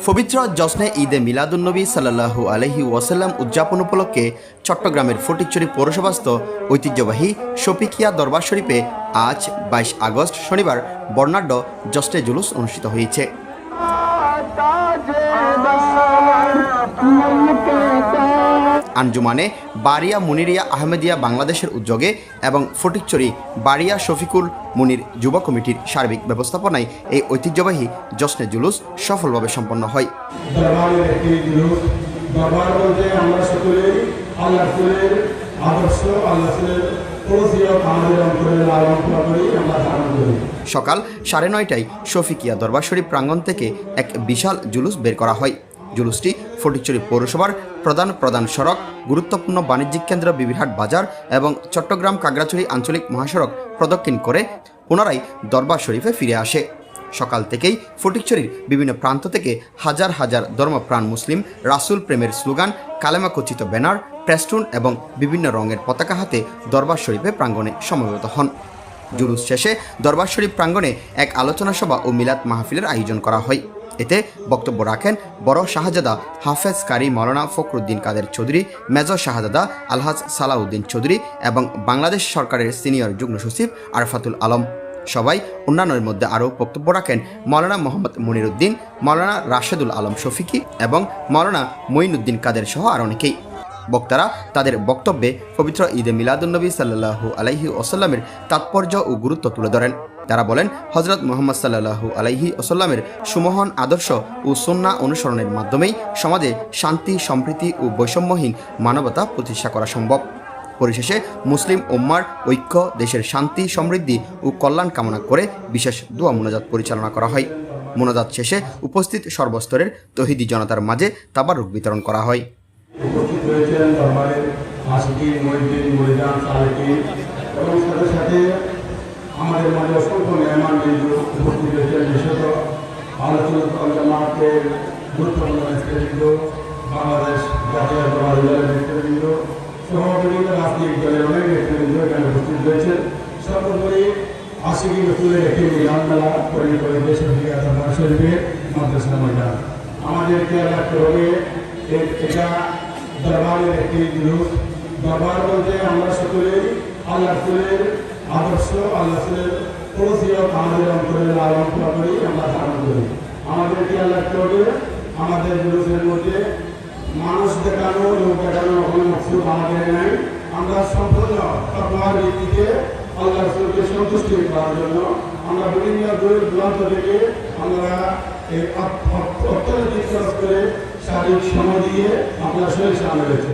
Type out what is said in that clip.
পবিত্র জশ্নে ঈদে মিলাদুন্নবী সাল্লাল্লাহু আলাইহি ওয়াসাল্লাম উদযাপন উপলক্ষে চট্টগ্রামের ফটিকছড়ি পৌরসভাস্থ ঐতিহ্যবাহী শফিকিয়া দরবার শরীফে আজ 22 আগস্ট শনিবার বর্ণাঢ্য জশ্নে জুলুস অনুষ্ঠিত হয়েছে। আঞ্জুমানে বারিয়া মুনিরিয়া আহমেদিয়া বাংলাদেশের উদ্যোগে এবং ফটিকছড়ি বারিয়া শফিকুল মুনির যুব কমিটির সার্বিক ব্যবস্থাপনায় এই ঐতিহ্যবাহী জশ্নে জুলুস সফলভাবে সম্পন্ন হয়। সকাল 9:30টায় শফিকিয়া দরবার শরীফ প্রাঙ্গণ থেকে এক বিশাল জুলুস বের করা হয়। জুলুসটি ফটিকছড়ি পৌরসভার প্রধান সড়ক, গুরুত্বপূর্ণ বাণিজ্যিক কেন্দ্র বিবিরহাট বাজার এবং চট্টগ্রাম কাগড়াছড়ি আঞ্চলিক মহাসড়ক প্রদক্ষিণ করে পুনরায় দরবার শরীফে ফিরে আসে। সকাল থেকেই ফটিকছড়ির বিভিন্ন প্রান্ত থেকে হাজার হাজার ধর্মপ্রাণ মুসলিম রাসূল প্রেমের স্লোগান, কালেমা খচিত ব্যানার, প্রেস্টুন এবং বিভিন্ন রঙের পতাকা হাতে দরবার শরীফে প্রাঙ্গণে সমবেত হন। জুলুস শেষে দরবার শরীফ প্রাঙ্গণে এক আলোচনা সভা ও মিলাদ মাহফিলের আয়োজন করা হয়। এতে বক্তব্য রাখেন বড় শাহজাদা হাফেজ কারি মাওলানা ফখরুদ্দিন কাদের চৌধুরী, মেজর শাহজাদা আলহাজ সালাউদ্দিন চৌধুরী এবং বাংলাদেশ সরকারের সিনিয়র যুগ্ম সচিব আরফাতুল আলম। সবাই অন্যান্যের মধ্যে আরও বক্তব্য রাখেন মাওলানা মোহাম্মদ মনিরুদ্দিন, মাওলানা রাশেদুল আলম শফিকি এবং মাওলানা মঈনুদ্দিন কাদের সহ আর অনেকেই। বক্তারা তাদের বক্তব্যে পবিত্র ঈদে মিলাদুন্নবী সাল্লাল্লাহু আলাইহি ওয়াসাল্লামের তাৎপর্য ও গুরুত্ব তুলে ধরেন। তারা বলেন, হযরত মুহাম্মদ সাল্লাল্লাহু আলাইহি ওয়াসাল্লামের সুমহান আদর্শ ও সুন্নাহ অনুসরণের মাধ্যমেই সমাজে শান্তি, সম্প্রীতি ও বৈষম্যহীন মানবতা প্রতিষ্ঠা করা সম্ভব। পরিশেষে মুসলিম উম্মার ঐক্য, দেশের শান্তি, সমৃদ্ধি ও কল্যাণ কামনা করে বিশেষ দোয়া মোনাজাত পরিচালনা করা হয়। মোনাজাত শেষে উপস্থিত সর্বস্তরের তৌহিদি জনতার মাঝে তাবারুক বিতরণ করা হয়। উপস্থিত রয়েছেন দরবারের আশিকিন, মুরিদিন, মুরিদান, সালেকিন এবং সাথে সাথে আমাদের মাঝে অসংখ্য মেহমান উপস্থিত রয়েছেন। বিশেষত আলোচনা জামাতের গুরুত্বপূর্ণ নেতৃবৃন্দ, বাংলাদেশ জাতীয় দলের নেতৃবৃন্দ সহ বিভিন্ন রাজনৈতিক দলের অনেক নেতৃবৃন্দ এখানে উপস্থিত রয়েছেন। সর্বোপরি আশিকিন রসুলের একটি মিলাদ মেলা পরিণত হয়েছে শফিকিয়া দরবার শরীফের মাদ্রাসা ময়দান। আমাদের খেয়াল রাখতে হবে, এটা দরবারের একটি জুলুস। দরবার বলতে আমরা সকলেই আল্লাহ রসুলের আদর্শ, আল্লাহ রসুলের ফজিলত আমাদের অন্তরে লালন করি, আমরা ধারণ করি। আমাদের খেয়াল রাখতে হবে, আমাদের জুলুসের মধ্যে মানুষ দেখানো, লোক দেখানো কোনো মকসুদ আমাদের নাই। আমরা সম্পূর্ণ তাকওয়ার ভিত্তিতে আল্লাহ রসুলকে সন্তুষ্টি করার জন্য আমরা বিভিন্ন দূর দূরান্ত থেকে আমরা এই অর্থনৈতিক খরচ করে শারীরিক সময় দিয়ে আমরা শরীর সামনে রয়েছে।